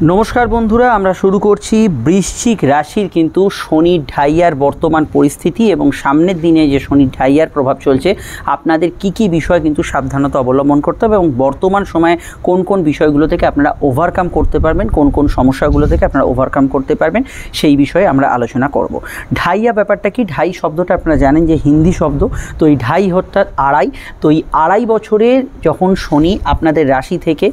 नमस्कार बंधुरा आमरा शुरू करছি বৃশ্চিক राशिर किन्तु शनि ढाइयार बर्तमान परिस्थिति एवं सामনের दिने जे शनि ढाइयार प्रभाव चलছে আপনাদের কি বিষয় কিন্তু সাবধানতা অবলম্বন করতে হবে এবং বর্তমান সময়ে কোন কোন বিষয়গুলো থেকে আপনারা ওভারকাম করতে পারবেন কোন কোন সমস্যাগুলো থেকে আপনারা ওভারকাম করতে পারবেন সেই বিষয়ে আমরা আলোচনা করব। ঢাইয়া ব্যাপারটা কি? ঢাই শব্দটা আপনারা জানেন যে হিন্দি শব্দ। তো এই ঢাই অর্থাৎ আড়াই। তো এই আড়াই বছরের যখন শনি আপনাদের রাশি থেকে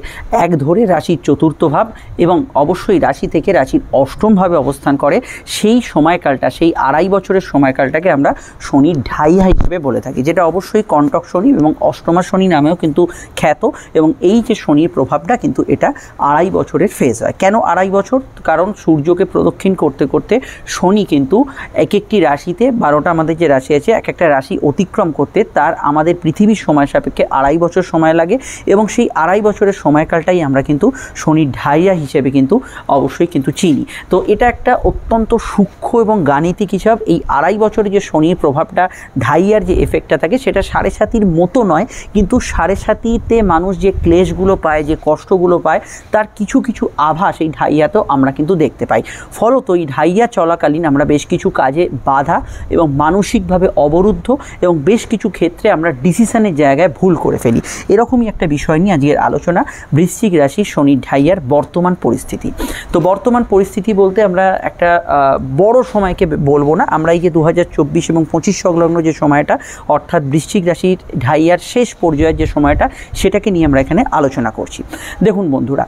এক ধরে রাশির চতুর্থ ভাব এবং অবশ্যই রাশি থেকে রাশির অষ্টম ভাবে অবস্থান করে সেই সময়কালটা, সেই আড়াই বছরের সময়কালটাকে আমরা শনি ঢাইয়া হিসেবে বলে থাকি, যেটা অবশ্যই কণ্টক শনি এবং অষ্টমা শনি নামেও কিন্তু খ্যাত। এবং এই যে শনির প্রভাবটা কিন্তু এটা আড়াই বছরের ফেজ হয়। কেন আড়াই বছর? কারণ সূর্যকে প্রদক্ষিণ করতে করতে শনি কিন্তু এক একটি রাশিতে 12টা আমাদের যে রাশি আছে এক একটা রাশি অতিক্রম করতে তার আমাদের পৃথিবীর সময় সাপেক্ষে আড়াই বছর সময় লাগে এবং সেই আড়াই বছরের সময়কালটাই আমরা কিন্তু শনির ঢাইয়া হিসেবে কিন্তু অবশ্যই কিন্তু চিনি। তো এটা একটা অত্যন্ত সূক্ষ্ম এবং গাণিতিক হিসাব। এই আড়াই বছরে যে শনির প্রভাবটা ঢাইয়ার যে এফেক্টটা থাকে সেটা সাড়ে সাতির মতো নয়, কিন্তু সাড়ে সাতিতে মানুষ যে ক্লেশগুলো পায়, যে কষ্টগুলো পায়, তার কিছু কিছু আভাস এই ঢাইয়াতেও আমরা কিন্তু দেখতে পাই। ফলত এই ঢাইয়া চলাকালীন আমরা বেশ কিছু কাজে বাধা এবং মানসিকভাবে অবরুদ্ধ এবং বেশ কিছু ক্ষেত্রে আমরা ডিসিশনের জায়গায় ভুল করে ফেলি। এরকমই একটা বিষয় নিয়ে আজকের আলোচনা, বৃশ্চিক রাশির শনির ঢাইয়ার বর্তমান পরিস্থিতি। তো বর্তমান পরিস্থিতি বলতে আমরা একটা বড় সময়কে বলবো না, আমরা এই যে 2024 এবং 25 সংলগ্ন যে সময়টা অর্থাৎ বৃশ্চিক রাশির ঢাইয়ার শেষ পর্যায়ের যে সময়টা সেটাকে নিয়ে আমরা এখানে আলোচনা করছি। দেখুন বন্ধুরা,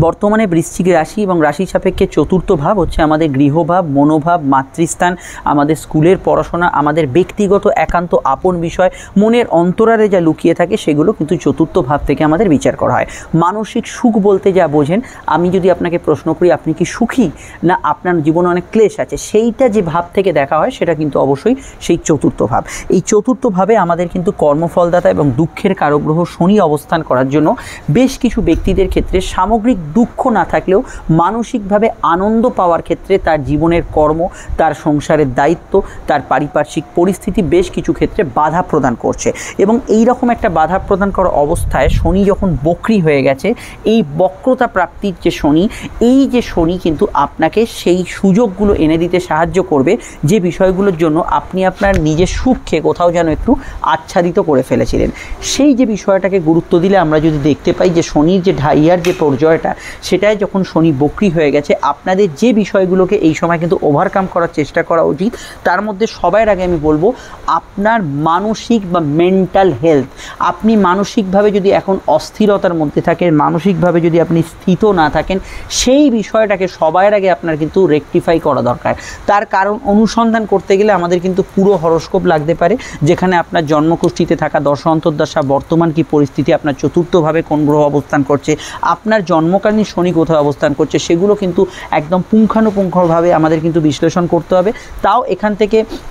বর্তমানে বৃশ্চিক রাশি এবং রাশি সাপেক্ষে চতুর্থ ভাব হচ্ছে আমাদের গৃহভাব, মনোভাব, মাতৃস্থান, আমাদের স্কুলের পড়াশোনা, আমাদের ব্যক্তিগত একান্ত আপন বিষয়, মনের অন্তরালে যা লুকিয়ে থাকে সেগুলো কিন্তু চতুর্থ ভাব থেকে আমাদের বিচার করা হয়। মানসিক সুখ বলতে যা বোঝেন, আমি যদি আপনাকে প্রশ্ন করি আপনি কি সুখী না আপনার জীবনে অনেক ক্লেশ আছে, সেইটা যে ভাব থেকে দেখা হয় সেটা কিন্তু অবশ্যই সেই চতুর্থ ভাব। এই চতুর্থ ভাবে আমাদের কিন্তু কর্মফলদাতা এবং দুঃখের কারগ্রহ শনি অবস্থান করার জন্য বেশ কিছু ব্যক্তিদের ক্ষেত্রে সামগ্রিক দুঃখ না থাকলেও মানসিকভাবে আনন্দ পাওয়ার ক্ষেত্রে তার জীবনের কর্ম, তার সংসারের দায়িত্ব, তার পারিপার্শ্বিক পরিস্থিতি বেশ কিছু ক্ষেত্রে বাধা প্রদান করছে। এবং এই রকম একটা বাধা প্রদান করা অবস্থায় শনি যখন বক্রী হয়ে গেছে, এই বক্রতা প্রাপ্তির যে শনি, এই যে শনি কিন্তু আপনাকে সেই সুযোগগুলো এনে দিতে সাহায্য করবে যে বিষয়গুলোর জন্য আপনি আপনার নিজের সুখকে কোথাও যেন একটু আচ্ছাদিত করে ফেলেছিলেন। সেই যে বিষয়টাকে গুরুত্ব দিলে আমরা যদি দেখতে পাই যে শনির যে ঢাইয়ার যে পর্যায়টা সেটাই যখন শনি বক্রী হয়ে গেছে, আপনাদের যে বিষয়গুলোকে এই সময় কিন্তু ওভারকাম করার চেষ্টা করা উচিত। তার মধ্যে সবার আগে আমি বলবো আপনার মানসিক বা মেন্টাল হেলথ। আপনি মানসিকভাবে যদি এখন অস্থিরতার মধ্যে থাকেন, মানসিকভাবে যদি আপনি স্থিত না থাকেন, সেই বিষয়টাকে সবার আগে আপনার কিন্তু রেকটিফাই করা দরকার। তার কারণ অনুসন্ধান করতে গেলে আমাদের কিন্তু পুরো হরোস্কোপ লাগতে পারে, যেখানে আপনার জন্মকুষ্ঠিতে থাকা দশা অন্তর্দশা, বর্তমান কি পরিস্থিতি, আপনার চতুর্থভাবে কোন গ্রহ অবস্থান করছে, আপনার জন্মকালীন শনি কোথায় অবস্থান করছে, সেগুলো কিন্তু একদম পুঙ্খানুপুঙ্খভাবে আমাদের কিন্তু বিশ্লেষণ করতে হবে। তাও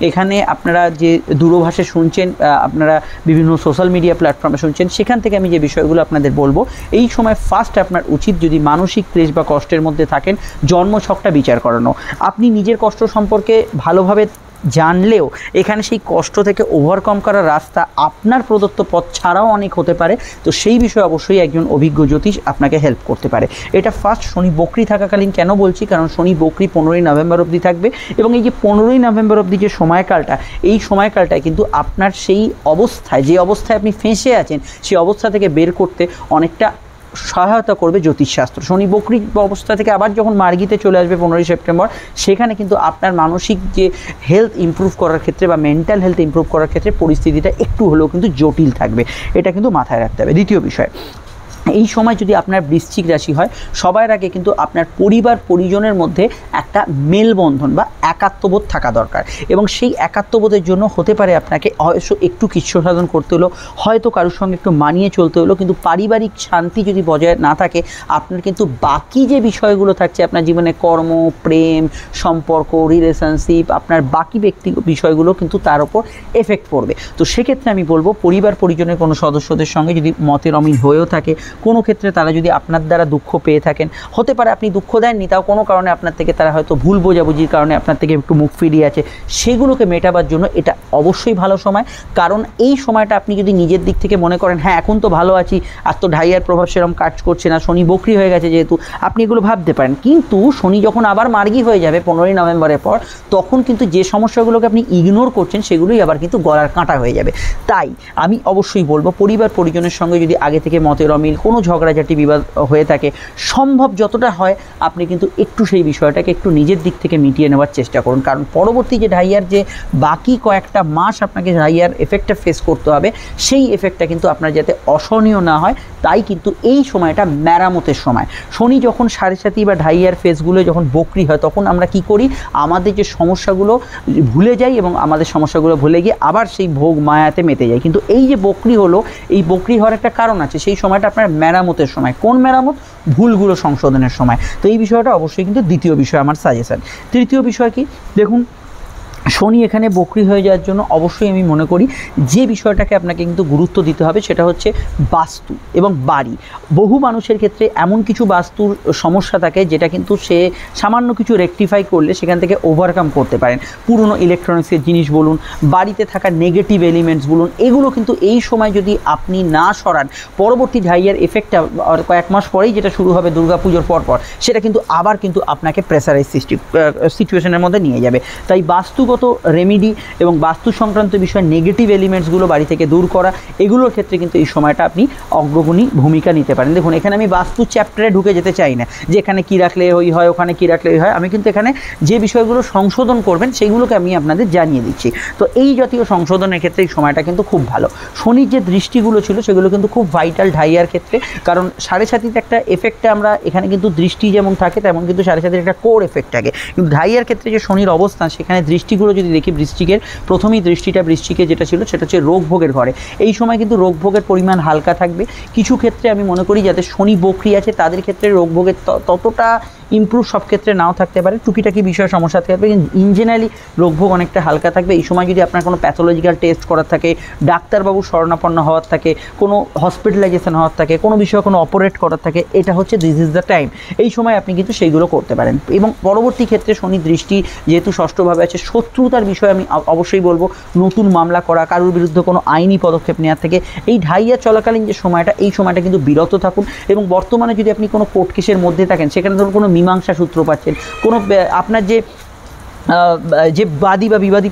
এখানে আপনারা যে দূরভাষে শুনছেন, আপনারা বিভিন্ন সোশ্যাল মিডিয়া প্ল্যাটফর্মে শুনছেন, সেখান থেকে আমি যে বিষয়গুলো আপনাদের বলবো, এই সময় ফার্স্ট আপনার উচিত যদি মানসিক ক্লেশ বা কষ্টের মধ্যে থাকেন, জন্মছকটা বিচার করানো। আপনি নিজের কষ্ট সম্পর্কে ভালোভাবে জানলেও এখানে সেই কষ্ট থেকে ওভারকাম করার রাস্তা আপনার প্রদত্ত পথ ছাড়াও অনেক হতে পারে। তো সেই বিষয়ে অবশ্যই একজন অভিজ্ঞ জ্যোতিষ আপনাকে হেল্প করতে পারে। এটা ফার্স্ট শনি বক্রী থাকাকালীন কেন বলছি, কারণ শনি বক্রী 15ই নভেম্বর অবধি থাকবে এবং এই যে 15ই নভেম্বর অবধি যে সময়কালটা, এই সময়কালটায় কিন্তু আপনার সেই অবস্থায়, যে অবস্থায় আপনি ফেঁসে আছেন, সেই অবস্থা থেকে বের করতে অনেকটা সহায়তা করবে জ্যোতিষশাস্ত্র। শনি বক্রী অবস্থা থেকে আবার যখন মার্গীতে চলে আসবে 15ই সেপ্টেম্বর, সেখানে কিন্তু আপনার মানসিক যে হেলথ ইমপ্রুভ করার ক্ষেত্রে বা মেন্টাল হেলথ ইমপ্রুভ করার ক্ষেত্রে পরিস্থিতিটা একটু হলেও কিন্তু জটিল থাকবে। এটা কিন্তু মাথায় রাখতে হবে। দ্বিতীয় বিষয়, এই সময় যদি আপনার বৃশ্চিক রাশি হয়, সবার আগে কিন্তু আপনার পরিবার পরিজনের মধ্যে একটা মেলবন্ধন বা একাত্মবোধ থাকা দরকার এবং সেই একাত্মবোধের জন্য হতে পারে আপনাকে হয়তো একটু কৃচ্ছ সাধন করতে হলো, হয়তো কারোর সঙ্গে একটু মানিয়ে চলতে হলো, কিন্তু পারিবারিক শান্তি যদি বজায় না থাকে, আপনার কিন্তু বাকি যে বিষয়গুলো থাকছে আপনার জীবনে, কর্ম, প্রেম, সম্পর্ক, রিলেশনশিপ, আপনার বাকি ব্যক্তিগত বিষয়গুলো কিন্তু তার উপর এফেক্ট পড়বে। তো সেক্ষেত্রে আমি বলবো পরিবার পরিজনের কোনো সদস্যদের সঙ্গে যদি মতের অমিল হয়েও থাকে, কোনো ক্ষেত্রে তারা যদি আপনার দ্বারা দুঃখ পেয়ে থাকেন, হতে পারে আপনি দুঃখ দেননি, তাও কোনো কারণে আপনার থেকে তারা হয়তো ভুল বোঝাবুঝির কারণে আপনার থেকে একটু মুখ ফিরিয়ে আছে, সেগুলোকে মেটাবার জন্য এটা অবশ্যই ভালো সময়। কারণ এই সময়টা আপনি যদি নিজের দিক থেকে মনে করেন হ্যাঁ এখন তো ভালো আছি, আর তো ঢাইয়ার প্রভাব সেরকম কাজ করছে না, শনি বকরি হয়ে গেছে যেহেতু, আপনি এগুলো ভাবতে পারেন। কিন্তু শনি যখন আবার মার্গী হয়ে যাবে 15ই নভেম্বরের পর, তখন কিন্তু যে সমস্যাগুলোকে আপনি ইগনোর করছেন সেগুলোই আবার কিন্তু গলার কাঁটা হয়ে যাবে। তাই আমি অবশ্যই বলবো পরিবার পরিজনের সঙ্গে যদি আগে থেকে মতের অমিল, কোনো ঝগড়াঝাটি বিবাদ হয়ে থাকে, সম্ভব যতটা হয় আপনি কিন্তু একটু সেই বিষয়টাকে একটু নিজের দিক থেকে মিটিয়ে নেওয়ার চেষ্টা করুন। কারণ পরবর্তী যে ঢাইয়ার যে বাকি কয়েকটা মাস আপনাকে ঢাইয়ার এফেক্টটা ফেস করতে হবে, সেই এফেক্টটা কিন্তু আপনার যাতে অসহনীয় না হয়, তাই কিন্তু এই সময়টা মেরামতের সময়। শনি যখন 7.5 বা ঢাইয়ার ফেজগুলো যখন বকরি হয়, তখন আমরা কি করি, আমাদের যে সমস্যাগুলো ভুলে যাই এবং আমাদের সমস্যাগুলো ভুলে গিয়ে আবার সেই ভোগ মায়াতে মেতে যাই। কিন্তু এই যে বকরি হলো, এই বকরি হওয়ার একটা কারণ আছে, সেই সময়টা আপনার মেরামতের সময়। কোন মেরামত? ভুলগুলো সংশোধনের সময়। তো এই বিষয়টা অবশ্যই কিন্তু দ্বিতীয় বিষয় আমার সাজেশন। তৃতীয় বিষয় কি, দেখুন শনি এখানে বকরি হয়ে যাওয়ার জন্য অবশ্যই আমি মনে করি যে বিষয়টাকে আপনাকে কিন্তু গুরুত্ব দিতে হবে সেটা হচ্ছে বাস্তু এবং বাড়ি। বহু মানুষের ক্ষেত্রে এমন কিছু বাস্তুর সমস্যা থাকে যেটা কিন্তু সে সামান্য কিছু রেকটিফাই করলে সেখান থেকে ওভারকাম করতে পারেন। পুরনো ইলেকট্রনিক্সের জিনিস বলুন, বাড়িতে থাকা নেগেটিভ এলিমেন্টস বলুন, এগুলো কিন্তু এই সময় যদি আপনি না সরান, পরবর্তী ঢাইয়ার এফেক্টটা কয়েক মাস পরেই যেটা শুরু হবে দুর্গাপুজোর পরপর, সেটা কিন্তু আবার কিন্তু আপনাকে প্রেসারাইজ সিচুয়েশনের মধ্যে নিয়ে যাবে। তাই বাস্তুগত রেমিডি এবং বাস্তু সংক্রান্ত বিষয়, নেগেটিভ এলিমেন্টসগুলো বাড়ি থেকে দূর করা, এগুলোর ক্ষেত্রে কিন্তু এই সময়টা আপনি অগ্রগণী ভূমিকা নিতে পারেন। দেখুন এখানে আমি বাস্তু চ্যাপ্টারে ঢুকে যেতে চাই না যে এখানে কী রাখলে ওই হয়, ওখানে কী রাখলে ওই হয়। আমি কিন্তু এখানে যে বিষয়গুলো সংশোধন করবেন সেইগুলোকে আমি আপনাদের জানিয়ে দিচ্ছি। তো এই জাতীয় সংশোধনের ক্ষেত্রে এই সময়টা কিন্তু খুব ভালো। শনির যে দৃষ্টিগুলো ছিল সেগুলো কিন্তু খুব ভাইটাল ঢাইয়ার ক্ষেত্রে, কারণ 7.5 একটা এফেক্টে আমরা এখানে কিন্তু দৃষ্টি যেমন থাকে তেমন কিন্তু 7.5 একটা কোর এফেক্ট থাকে। কিন্তু ঢাইয়ার ক্ষেত্রে যে শনির অবস্থান, সেখানে দৃষ্টিগুলো যদি দেখি, বৃশ্চিকের প্রথমেই দৃষ্টিটা বৃশ্চিকে যেটা ছিল সেটা হচ্ছে রোগ ভোগের ঘরে। এই সময় কিন্তু রোগ ভোগের পরিমাণ হালকা থাকবে। কিছু ক্ষেত্রে আমি মনে করি যাদের শনি বকরি আছে তাদের ক্ষেত্রে রোগ ভোগের ততটা ইমপ্রুভ সব ক্ষেত্রে নাও থাকতে পারে, টুকিটাকি বিষয় সমস্যা থাকতে পারে, কিন্তু ইন জেনারেলি রোগভোগ অনেকটা হালকা থাকবে। এই সময় যদি আপনার কোনো প্যাথোলজিক্যাল টেস্ট করার থাকে, ডাক্তারবাবুর শরণাপন্ন হওয়ার থাকে, কোনো হসপিটালাইজেশন হওয়ার থাকে, কোনো বিষয়ে কোনো অপারেট করার থাকে, এটা হচ্ছে দিস ইজ দ্য টাইম। এই সময় আপনি কিন্তু সেইগুলো করতে পারেন। এবং পরবর্তী ক্ষেত্রে শনি দৃষ্টি যেহেতু ষষ্ঠভাবে আছে, শত্রুতার বিষয়ে আমি অবশ্যই বলবো নতুন মামলা করা, কারোর বিরুদ্ধে কোনো আইনি পদক্ষেপ নেওয়ার থেকে এই ঢাইয়া চলাকালীন যে সময়টা, এই সময়টা কিন্তু বিরত থাকুন। এবং বর্তমানে যদি আপনি কোনো কোর্ট কেসের মধ্যে থাকেন, সেখানে ধরুন কোনো মীমাংসা সূত্র পাচ্ছেন, কোনো আপনার যে বাদী বা বিবাদী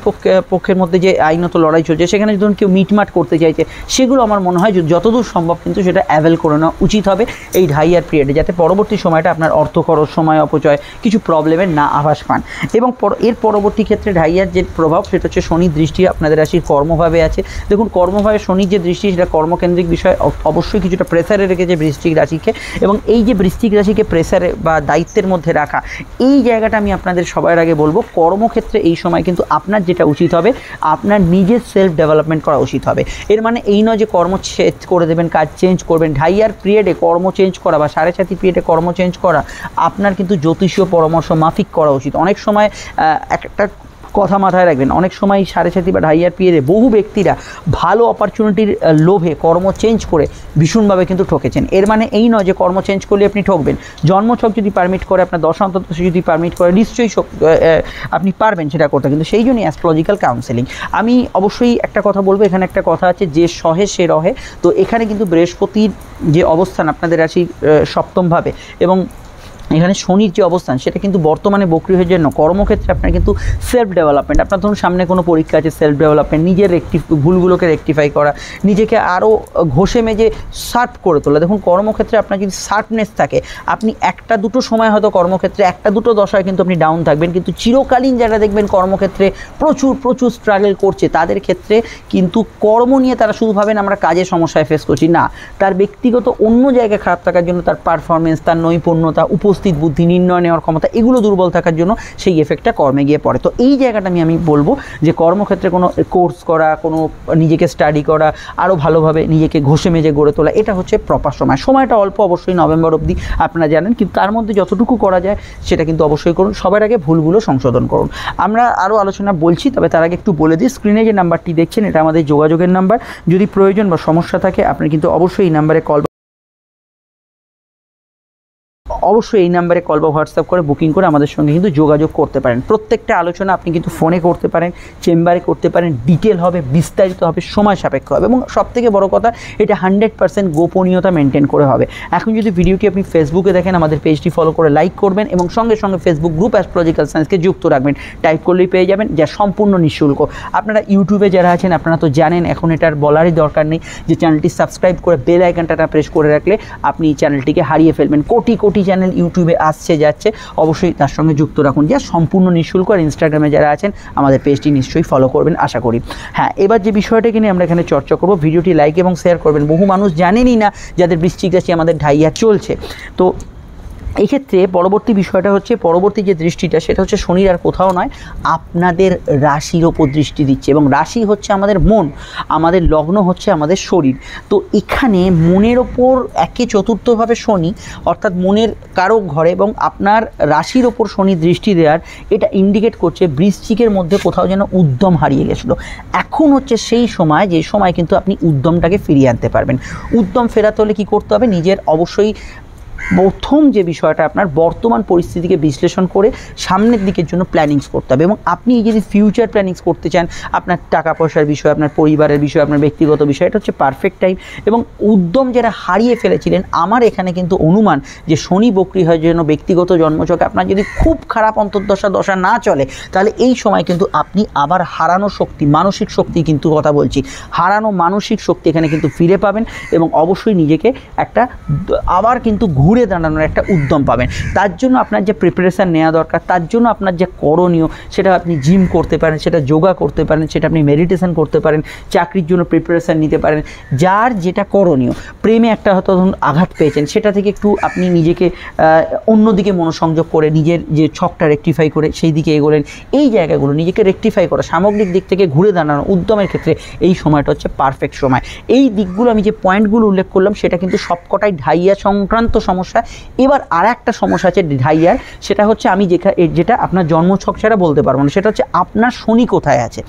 পক্ষের মধ্যে যে আইনত লড়াই চলছে, সেখানে ধরুন কেউ মিটমাট করতে চাইছে, সেগুলো আমার মনে হয় যতদূর সম্ভব কিন্তু সেটা অ্যাভেল করে নেওয়া উচিত হবে এই ঢাইয়ার পিরিয়ডে, যাতে পরবর্তী সময়টা আপনার অর্থ খরচ, সময় অপচয়, কিছু প্রবলেমের না আভাস পান। এবং এর পরবর্তী ক্ষেত্রে ঢাইয়ার যে প্রভাব সেটা হচ্ছে শনির দৃষ্টি আপনাদের রাশির কর্মভাবে আছে। দেখুন কর্মভাবে শনির যে দৃষ্টি সেটা কর্মকেন্দ্রিক বিষয়, অবশ্যই কিছুটা প্রেসারে রেখেছে বৃশ্চিক রাশিকে। এবং এই যে বৃশ্চিক রাশিকে প্রেসারে বা দায়িত্বের মধ্যে রাখা, এই জায়গাটা আমি আপনাদের সবার আগে বলবো, কর্মক্ষেত্রে এই সময় কিন্তু আপনার যেটা উচিত হবে, আপনার নিজের সেলফ ডেভেলপমেন্ট করা উচিত হবে। এর মানে এই নয় যে কর্ম চেঞ্জ করে দেবেন, কাজ চেঞ্জ করবেন। ঢাইয়ার পিরিয়ডে কর্ম চেঞ্জ করা বা 7.5 পিরিয়ডে কর্ম চেঞ্জ করা আপনার কিন্তু জ্যোতিষীয় পরামর্শ মাফিক করা উচিত। অনেক সময় একটা কথা মাথায় রাখবেন, অনেক সময় 7.5 বা ঢাইয়ার পিরিয়ডে বহু ব্যক্তিরা ভালো অপরচুনিটির লোভে কর্ম চেঞ্জ করে ভীষণভাবে কিন্তু ঠকেছেন। এর মানে এই নয় যে কর্ম চেঞ্জ করলে আপনি ঠকবেন। জন্মছক যদি পারমিট করে, আপনার দশান্তদশা যদি পারমিট করে, নিশ্চয়ই আপনি পারবেন সেটা করতে। কিন্তু সেই জন্যই অ্যাস্ট্রোলজিক্যাল কাউন্সেলিং। আমি অবশ্যই একটা কথা বলবো, এখানে একটা কথা আছে যে সহে সে রহে। তো এখানে কিন্তু বৃহস্পতির যে অবস্থান আপনাদের রাশির সপ্তমভাবে এবং এখানে শনির যে অবস্থান সেটা কিন্তু বর্তমানে বকরি হয়ে জন্য কর্মক্ষেত্রে আপনার কিন্তু সেলফ ডেভেলপমেন্ট, আপনার ধরুন সামনে কোনো পরীক্ষা আছে, সেলফ ডেভেলপমেন্ট, নিজের ভুলগুলোকে রেকটিফাই করা, নিজেকে আরও ঘষে মেজে শার্প করে তোলা। দেখুন কর্মক্ষেত্রে আপনার যদি শার্পনেস থাকে, আপনি একটা দুটো সময় হয়তো কর্মক্ষেত্রে একটা দুটো দশায় কিন্তু আপনি ডাউন থাকবেন, কিন্তু চিরকালীন যারা দেখবেন কর্মক্ষেত্রে প্রচুর স্ট্রাগল করছে, তাদের ক্ষেত্রে কিন্তু কর্ম নিয়ে তারা শুধু ভাবেন আমরা কাজে সমস্যায় ফেস করছি, না, তার ব্যক্তিগত অন্য জায়গায় খারাপ থাকার জন্য তার পারফরমেন্স, তার নৈপুণ্যতা, উপস্থিত বুদ্ধি, নির্ণয় নেওয়ার ক্ষমতা, এগুলো দুর্বল থাকার জন্য সেই এফেক্টটা কর্মে গিয়ে পড়ে। তো এই জায়গাটা আমি বলবো যে কর্মক্ষেত্রে কোনো কোর্স করা, কোনো নিজেকে স্টাডি করা, আরও ভালোভাবে নিজেকে ঘষে মেজে গড়ে তোলা, এটা হচ্ছে প্রপার সময়। সময়টা অল্প, অবশ্যই নভেম্বর অবধি আপনারা জানেন, কিন্তু তার মধ্যে যতটুকু করা যায় সেটা কিন্তু অবশ্যই করুন। সবার আগে ভুলগুলো সংশোধন করুন। আমরা আরও আলোচনা বলছি, তবে তার আগে একটু বলে দিই, স্ক্রিনে যে নাম্বারটি দেখছেন এটা আমাদের যোগাযোগের নাম্বার। যদি প্রয়োজন বা সমস্যা থাকে আপনি কিন্তু অবশ্যই এই নাম্বারে কল অবশ্যই এই নাম্বারে কল বা হোয়াটসঅ্যাপ করে বুকিং করে আমাদের সঙ্গে কিন্তু যোগাযোগ করতে পারেন। প্রত্যেকটা আলোচনা আপনি কিন্তু ফোনে করতে পারেন, চেম্বারে করতে পারেন, ডিটেল হবে, বিস্তারিত হবে, সময় সাপেক্ষ হবে এবং সবথেকে বড় কথা এটা 100% গোপনীয়তা মেনটেন করে হবে। এখন যদি ভিডিওটি আপনি ফেসবুকে দেখেন, আমাদের পেজটি ফলো করে লাইক করবেন এবং সঙ্গে সঙ্গে ফেসবুক গ্রুপ অ্যাস্ট্রোলজিক্যাল সায়েন্সকে যুক্ত রাখবেন। টাইপ করলেই পেয়ে যাবেন, যা সম্পূর্ণ নিঃশুল্ক। আপনারা ইউটিউবে যারা আছেন আপনারা তো জানেন, এখন এটার বলারই দরকার নেই যে চ্যানেলটি সাবস্ক্রাইব করে বেল আইকনটা প্রেস করে রাখলে আপনি চ্যানেলটিকে হারিয়ে ফেলবেন। কোটি কোটি চ্যানেল ইউটিউবে আসছে যাচ্ছে, অবশ্যই তার সঙ্গে যুক্ত রাখুন, যা সম্পূর্ণ নিঃশুল্ক। আর ইনস্টাগ্রামে যারা আছেন আমাদের পেজটি নিশ্চয়ই ফলো করবেন আশা করি। হ্যাঁ, এবার যে বিষয়টাকে নিয়ে আমরা এখানে চর্চা করব, ভিডিওটি লাইক এবং শেয়ার করবেন। বহু মানুষ জানেনই না যাদের বৃশ্চিক রাশি আমাদের ঢাইয়া চলছে। তো এই ক্ষেত্রে পরবর্তী বিষয়টা হচ্ছে, পরবর্তী যে দৃষ্টিটা সেটা হচ্ছে শনির আর কোথাও নয়, আপনাদের রাশির ওপর দৃষ্টি দিচ্ছে এবং রাশি হচ্ছে আমাদের মন, আমাদের লগ্ন হচ্ছে আমাদের শরীর। তো এখানে মনের ওপর একে চতুর্থভাবে শনি অর্থাৎ মনের কারক ঘরে এবং আপনার রাশির ওপর শনি দৃষ্টি দেওয়ার এটা ইন্ডিকেট করছে বৃশ্চিকের মধ্যে কোথাও যেন উদ্যম হারিয়ে গেছিলো। এখন হচ্ছে সেই সময় যে সময় কিন্তু আপনি উদ্যমটাকে ফিরিয়ে আনতে পারবেন। উদ্যম ফেরাতে হলে কী করতে হবে, নিজের অবশ্যই প্রথম যে বিষয়টা আপনার বর্তমান পরিস্থিতিকে বিশ্লেষণ করে সামনের দিকের জন্য প্ল্যানিংস করতে হবে এবং আপনি যদি ফিউচার প্ল্যানিংস করতে চান, আপনার টাকা পয়সার বিষয়, আপনার পরিবারের বিষয়, আপনার ব্যক্তিগত বিষয়, এটা হচ্ছে পারফেক্ট টাইম। এবং উদ্যম যারা হারিয়ে ফেলেছিলেন, আমার এখানে কিন্তু অনুমান যে শনি বক্রী হয় যেন ব্যক্তিগত জন্মছকে আপনার যদি খুব খারাপ অন্তর্দশা না চলে, তাহলে এই সময় কিন্তু আপনি আবার হারানো শক্তি, মানসিক শক্তি কিন্তু কথা বলছি, হারানো মানসিক শক্তি এখানে কিন্তু ফিরে পাবেন এবং অবশ্যই নিজেকে একটা আবার কিন্তু ঘুরে দাঁড়ানোর একটা উদ্যম পাবেন। তার জন্য আপনার যে প্রিপারেশান নেওয়া দরকার, তার জন্য আপনার যে করণীয়, সেটা আপনি জিম করতে পারেন, সেটা যোগা করতে পারেন, সেটা আপনি মেডিটেশন করতে পারেন, চাকরির জন্য প্রিপারেশান নিতে পারেন, যার যেটা করণীয়। প্রেমে একটা হয়তো ধরুন আঘাত পেয়েছেন, সেটা থেকে একটু আপনি নিজেকে অন্যদিকে মনোসংযোগ করে নিজের যে ছকটা রেকটিফাই করে সেই দিকে এগোলেন। এই জায়গাগুলো নিজেকে রেকটিফাই করা, সামগ্রিক দিক থেকে ঘুরে দাঁড়ানো উদ্যমের ক্ষেত্রে এই সময়টা হচ্ছে পারফেক্ট সময়। এই দিকগুলো আমি যে পয়েন্টগুলো উল্লেখ করলাম সেটা কিন্তু সবকটাই ঢাইয়া সংক্রান্ত সমস্যা। এবার আর একটা সমস্যা আছে ঢাইয়ার, সেটা হচ্ছে আমি যেটা আপনার জন্মছক ছাড়া বলতে পারবো না, সেটা হচ্ছে আপনার শনি কোথায় আছে,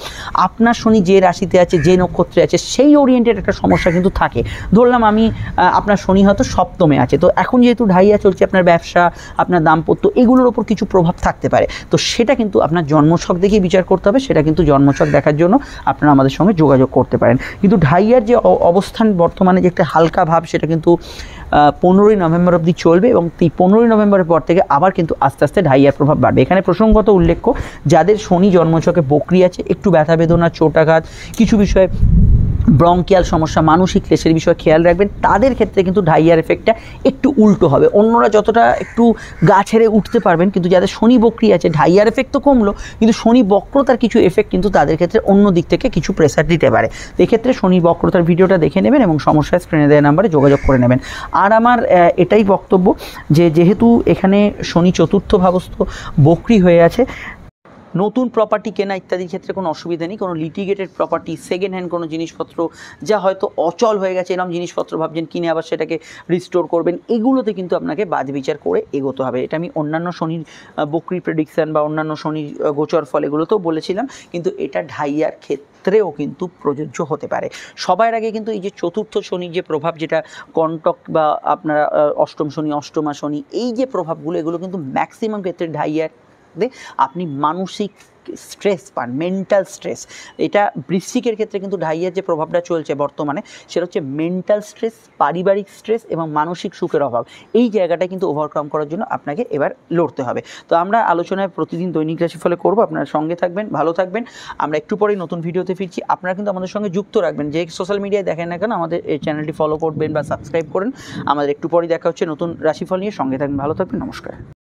আপনার শনি যে রাশিতে আছে, যে নক্ষত্রে আছে, সেই ওরিয়েন্টেড একটা সমস্যা কিন্তু থাকে। ধরলাম আমি আপনার শনি হয়তো সপ্তমে আছে, তো এখন যেহেতু ঢাইয়া চলছে, আপনার ব্যবসা, আপনার দাম্পত্য, এগুলোর ওপর কিছু প্রভাব থাকতে পারে। তো সেটা কিন্তু আপনার জন্মছক দেখেই বিচার করতে হবে, সেটা কিন্তু জন্মছক দেখার জন্য আপনারা আমাদের সঙ্গে যোগাযোগ করতে পারেন। কিন্তু ঢাইয়ার যে অবস্থান বর্তমানে যে একটা হালকা ভাব, সেটা কিন্তু 15ই নভেম্বর অবধি চলবে এবং এই 15ই নভেম্বরের পর থেকে আবার কিন্তু আস্তে আস্তে ঢাইয়ার প্রভাব বাড়বে। এখানে প্রসঙ্গত উল্লেখ্য, যাদের শনি জন্মছকে বক্রী আছে, একটু ব্যথা বেদনা, চোটাঘাত, কিছু বিষয়ে ব্রঙ্কিয়াল সমস্যা, মানসিক ক্লেশের বিষয়ে খেয়াল রাখবেন। তাদের ক্ষেত্রে কিন্তু ঢাইয়ার এফেক্টটা একটু উল্টো হবে। অন্যরা যতটা একটু গা ছেড়ে উঠতে পারবেন, কিন্তু যাদের শনি বক্রী আছে ঢাইয়ার এফেক্ট তো কমলো, কিন্তু শনি বক্রতার কিছু এফেক্ট কিন্তু তাদের ক্ষেত্রে অন্য দিক থেকে কিছু প্রেসার দিতে পারে। তো এক্ষেত্রে শনি বক্রতার ভিডিওটা দেখে নেবেন এবং সমস্যায় স্ক্রিনে দেওয়া নাম্বারে যোগাযোগ করে নেবেন। আর আমার এটাই বক্তব্য যে যেহেতু এখানে শনি চতুর্থ ভাবস্থ বক্রী হয়ে আছে, নতুন প্রপার্টি কেনা ইত্যাদির ক্ষেত্রে কোনো অসুবিধা নেই। কোনো লিটিগেটেড প্রপার্টি, সেকেন্ড হ্যান্ড কোনো জিনিসপত্র যা হয়তো অচল হয়ে গেছে, এরকম জিনিসপত্র ভাবছেন কিনে আবার সেটাকে রিস্টোর করবেন, এগুলোতে কিন্তু আপনাকে বাজ বিচার করে এগোতে হবে। এটা আমি অন্যান্য শনির বক্রী প্রেডিকশান বা অন্যান্য শনির গোচর ফল এগুলোতেও বলেছিলাম, কিন্তু এটা ঢাইয়ার ক্ষেত্রেও কিন্তু প্রযোজ্য হতে পারে। সবার আগে কিন্তু এই যে চতুর্থ শনির যে প্রভাব, যেটা কন্টক বা আপনারা অষ্টম শনি, অষ্টমা শনি, এই যে প্রভাবগুলো, এগুলো কিন্তু ম্যাক্সিমাম ক্ষেত্রে ঢাইয়ার আপনি মানসিক স্ট্রেস পান, মেন্টাল স্ট্রেস। এটা বৃশ্চিকের ক্ষেত্রে কিন্তু ঢাইয়ার যে প্রভাবটা চলছে বর্তমানে, সেটা হচ্ছে মেন্টাল স্ট্রেস, পারিবারিক স্ট্রেস এবং মানসিক সুখের অভাব। এই জায়গাটা কিন্তু ওভারকাম করার জন্য আপনাকে এবার লড়তে হবে। তো আমরা আলোচনায় প্রতিদিন দৈনিক রাশিফলে করব, আপনারা সঙ্গে থাকবেন, ভালো থাকবেন। আমরা একটু পরেই নতুন ভিডিওতে ফিরছি। আপনারা কিন্তু আমাদের সঙ্গে যুক্ত রাখবেন, যে সোশ্যাল মিডিয়ায় দেখেন না কেন, আমাদের এই চ্যানেলটি ফলো করবেন বা সাবস্ক্রাইব করেন। আমাদের একটু পরেই দেখা হচ্ছে নতুন রাশিফল নিয়ে। সঙ্গে থাকবেন, ভালো থাকবেন, নমস্কার।